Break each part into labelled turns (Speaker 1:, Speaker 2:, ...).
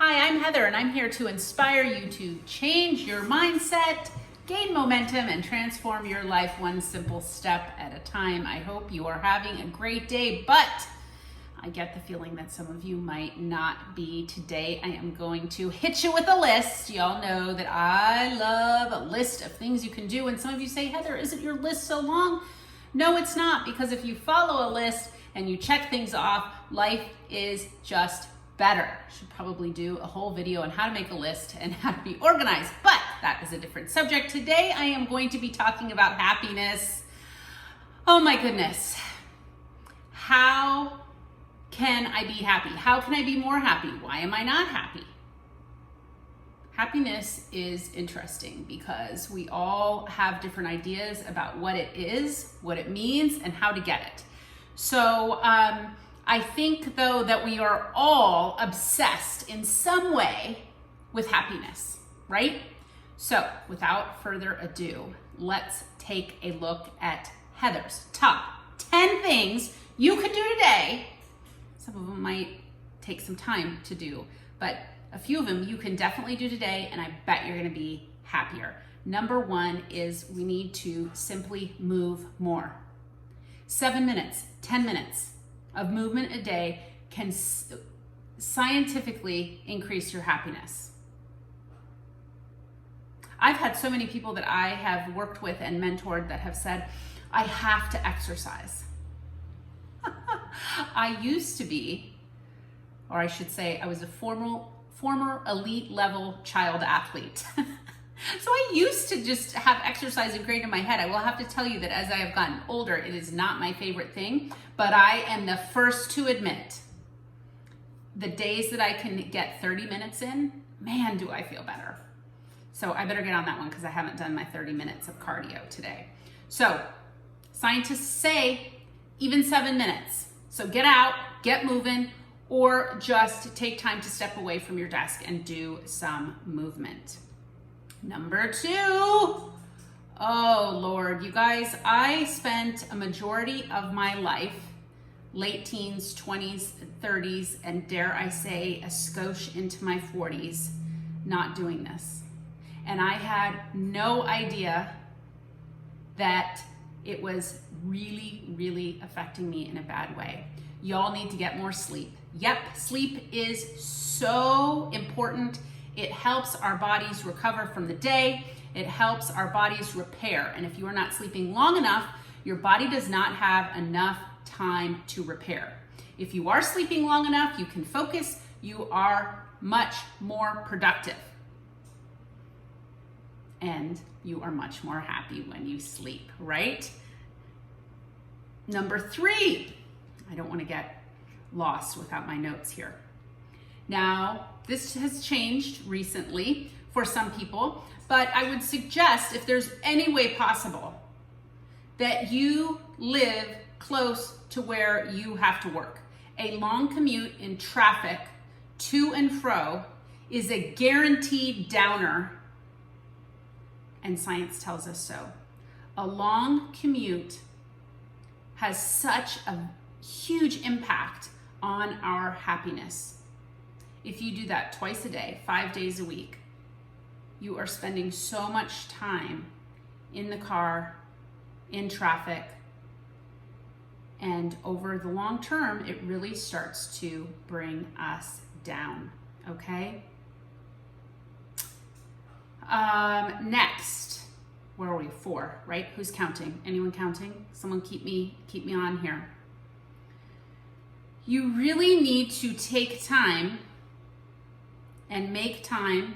Speaker 1: Hi, I'm Heather, and I'm here to inspire you to change your mindset, gain momentum, and transform your life one simple step at a time. I hope you are having a great day, but I get the feeling that some of you might not be today. I am going to hit you with a list. Y'all know that I love a list of things you can do, and some of you say, Heather, isn't your list so long? No, it's not, because if you follow a list and you check things off, life is just better. Should probably do a whole video on how to make a list and how to be organized, but that is a different subject. Today I am going to be talking about happiness. Oh my goodness. How can I be happy? How can I be more happy? Why am I not happy? Happiness is interesting because we all have different ideas about what it is, what it means, and how to get it. So I think, though, that we are all obsessed in some way with happiness, right? So without further ado, let's take a look at Heather's top 10 things you could do today. Some of them might take some time to do, but a few of them you can definitely do today, and I bet you're gonna be happier. Number one is we need to simply move more. 7 minutes, 10 minutes of movement a day can scientifically increase your happiness. I've had so many people that I have worked with and mentored that have said, I have to exercise. I used to be, or I should say, I was a former elite level child athlete. So I used to just have exercise ingrained in my head. I will have to tell you that as I have gotten older, it is not my favorite thing, but I am the first to admit the days that I can get 30 minutes in, man, do I feel better. So I better get on that one because I haven't done my 30 minutes of cardio today. So scientists say even 7 minutes. So get out, get moving, or just take time to step away from your desk and do some movement. Number two, oh Lord, you guys, I spent a majority of my life, late teens, 20s, 30s, and dare I say a skosh into my 40s, not doing this. And I had no idea that it was really, really affecting me in a bad way. Y'all need to get more sleep. Yep, sleep is so important. It helps our bodies recover from the day. It helps our bodies repair. And if you are not sleeping long enough, your body does not have enough time to repair. If you are sleeping long enough, you can focus, you are much more productive. And you are much more happy when you sleep, right? Number three, I don't want to get lost without my notes here. Now, this has changed recently for some people, but I would suggest, if there's any way possible, that you live close to where you have to work. A long commute in traffic to and fro is a guaranteed downer, and science tells us so. A long commute has such a huge impact on our happiness. If you do that twice a day, 5 days a week, you are spending so much time in the car, in traffic, and over the long term, it really starts to bring us down, okay? Next, where are we? 4, right? Who's counting? Anyone counting? Someone keep me on here. You really need to take time and make time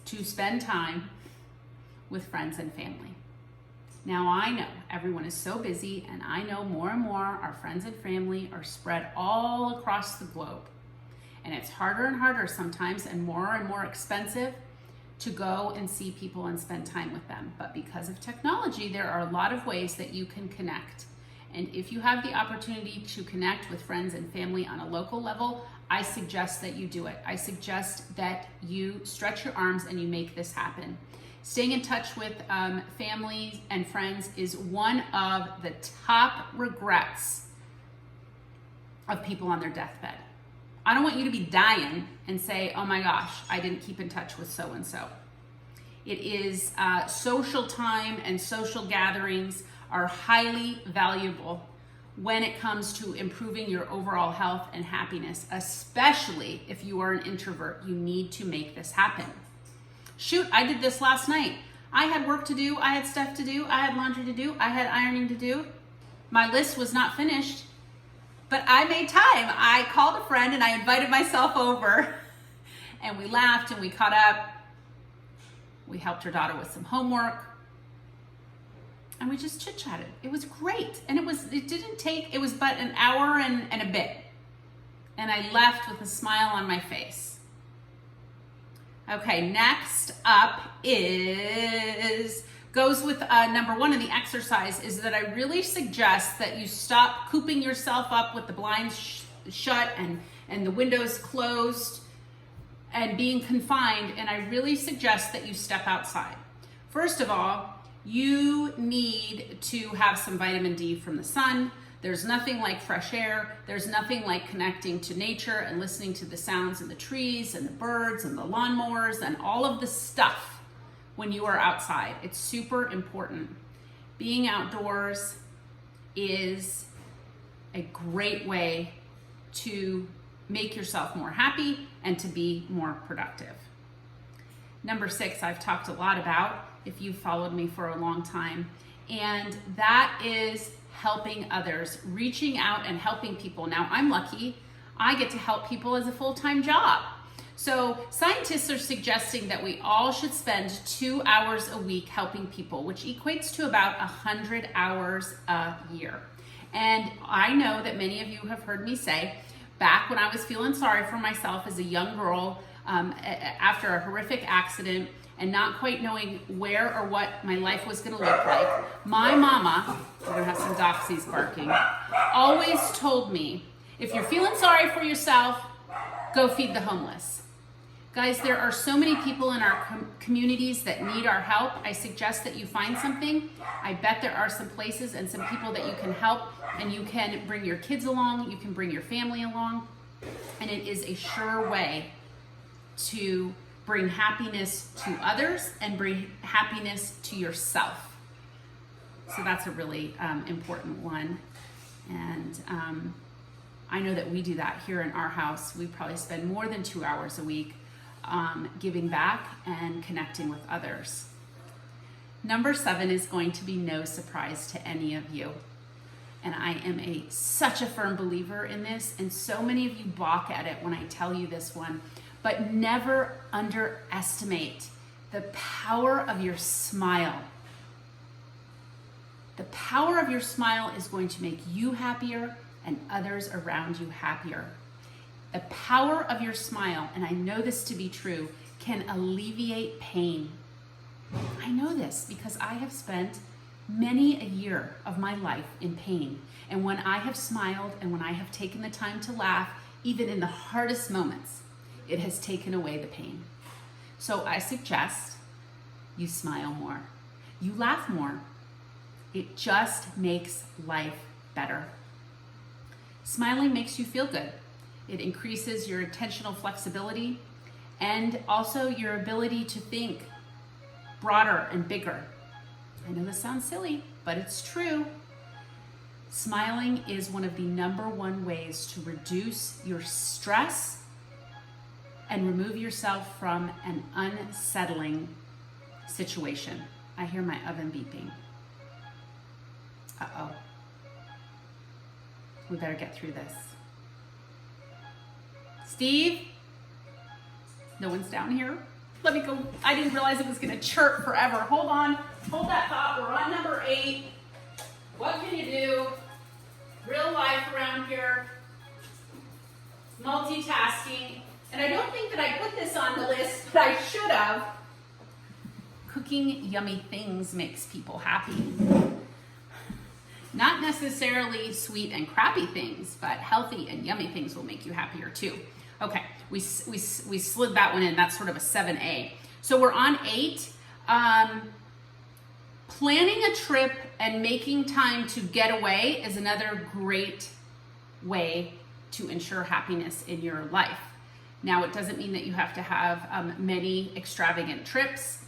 Speaker 1: to spend time with friends and family. Now I know everyone is so busy, and I know more and more our friends and family are spread all across the globe. And it's harder and harder sometimes and more expensive to go and see people and spend time with them. But because of technology, there are a lot of ways that you can connect. And if you have the opportunity to connect with friends and family on a local level, I suggest that you do it. I suggest that you stretch your arms and you make this happen. Staying in touch with family and friends is one of the top regrets of people on their deathbed. I don't want you to be dying and say, oh my gosh, I didn't keep in touch with so-and-so. It is social time and social gatherings are highly valuable when it comes to improving your overall health and happiness, especially if you are an introvert. You need to make this happen. Shoot, I did this last night. I had work to do, I had stuff to do, I had laundry to do, I had ironing to do. My list was not finished, but I made time. I called a friend and I invited myself over and we laughed and we caught up. We helped her daughter with some homework and we just chit-chatted. It was great. And it was but an hour and a bit. And I left with a smile on my face. Okay, next up goes with number one in the exercise is that I really suggest that you stop cooping yourself up with the blinds shut and the windows closed and being confined, and I really suggest that you step outside. First of all, you need to have some vitamin D from the sun. There's nothing like fresh air. There's nothing like connecting to nature and listening to the sounds of the trees and the birds and the lawnmowers and all of the stuff when you are outside. It's super important. Being outdoors is a great way to make yourself more happy and to be more productive. Number 6, I've talked a lot about if you've followed me for a long time, and that is helping others, reaching out and helping people. Now, I'm lucky. I get to help people as a full-time job. So scientists are suggesting that we all should spend 2 hours a week helping people, which equates to about 100 hours a year. And I know that many of you have heard me say, back when I was feeling sorry for myself as a young girl after a horrific accident and not quite knowing where or what my life was going to look like, my mama, we're going to have some doxies barking, always told me, if you're feeling sorry for yourself, go feed the homeless. Guys, there are so many people in our communities that need our help. I suggest that you find something. I bet there are some places and some people that you can help, and you can bring your kids along, you can bring your family along, and it is a sure way to bring happiness to others and bring happiness to yourself. So that's a really important one. And I know that we do that here in our house. We probably spend more than 2 hours a week giving back and connecting with others. Number 7 is going to be no surprise to any of you. And I am such a firm believer in this, and so many of you balk at it when I tell you this one. But never underestimate the power of your smile. The power of your smile is going to make you happier and others around you happier. The power of your smile, and I know this to be true, can alleviate pain. I know this because I have spent many a year of my life in pain. And when I have smiled and when I have taken the time to laugh, even in the hardest moments, it has taken away the pain. So I suggest you smile more. You laugh more. It just makes life better. Smiling makes you feel good. It increases your attentional flexibility and also your ability to think broader and bigger. I know this sounds silly, but it's true. Smiling is one of the #1 ways to reduce your stress and remove yourself from an unsettling situation. I hear my oven beeping. Uh-oh. We better get through this. Steve? No one's down here? Let me go. I didn't realize it was going to chirp forever. Hold on. Hold that thought. We're on number 8. What can you do? Real life around here. Multitasking. And I don't think that I put this on the list, but I should have. Cooking yummy things makes people happy. Not necessarily sweet and crappy things, but healthy and yummy things will make you happier too. Okay, we slid that one in. That's sort of a 7A. So we're on 8. Planning a trip and making time to get away is another great way to ensure happiness in your life. Now, it doesn't mean that you have to have many extravagant trips.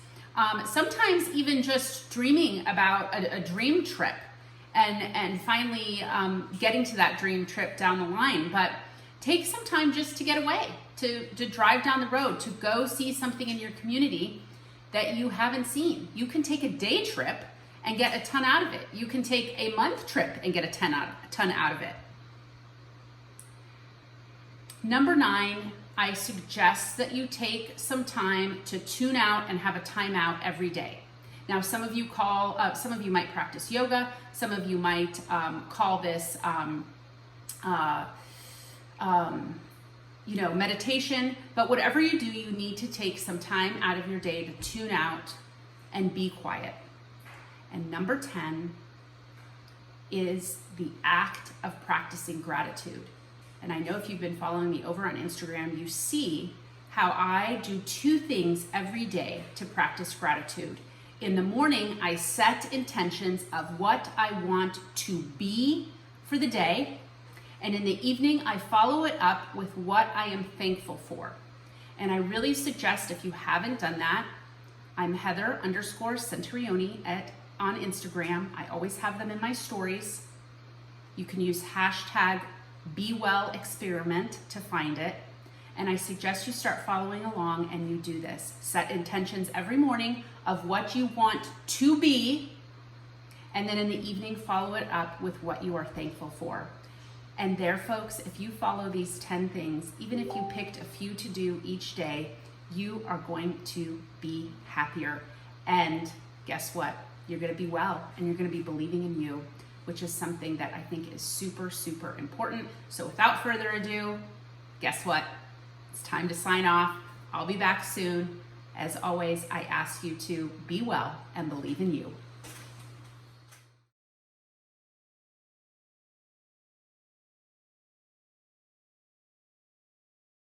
Speaker 1: Sometimes even just dreaming about a dream trip and finally getting to that dream trip down the line. But take some time just to get away, to drive down the road, to go see something in your community that you haven't seen. You can take a day trip and get a ton out of it. You can take a month trip and get a ton out of it. Number 9, I suggest that you take some time to tune out and have a timeout every day. Now, some of you might practice yoga. Some of you might call this, meditation. But whatever you do, you need to take some time out of your day to tune out and be quiet. And number 10 is the act of practicing gratitude. And I know if you've been following me over on Instagram, you see how I do 2 things every day to practice gratitude. In the morning, I set intentions of what I want to be for the day. And in the evening, I follow it up with what I am thankful for. And I really suggest, if you haven't done that, I'm Heather_Centurioni on Instagram. I always have them in my stories. You can use hashtag #BeWellExperiment to find it. And I suggest you start following along and you do this. Set intentions every morning of what you want to be. And then in the evening, follow it up with what you are thankful for. And there, folks, if you follow these 10 things, even if you picked a few to do each day, you are going to be happier. And guess what? You're going to be well, and you're going to be believing in you, which is something that I think is super, super important. So without further ado, guess what? It's time to sign off. I'll be back soon. As always, I ask you to be well and believe in you.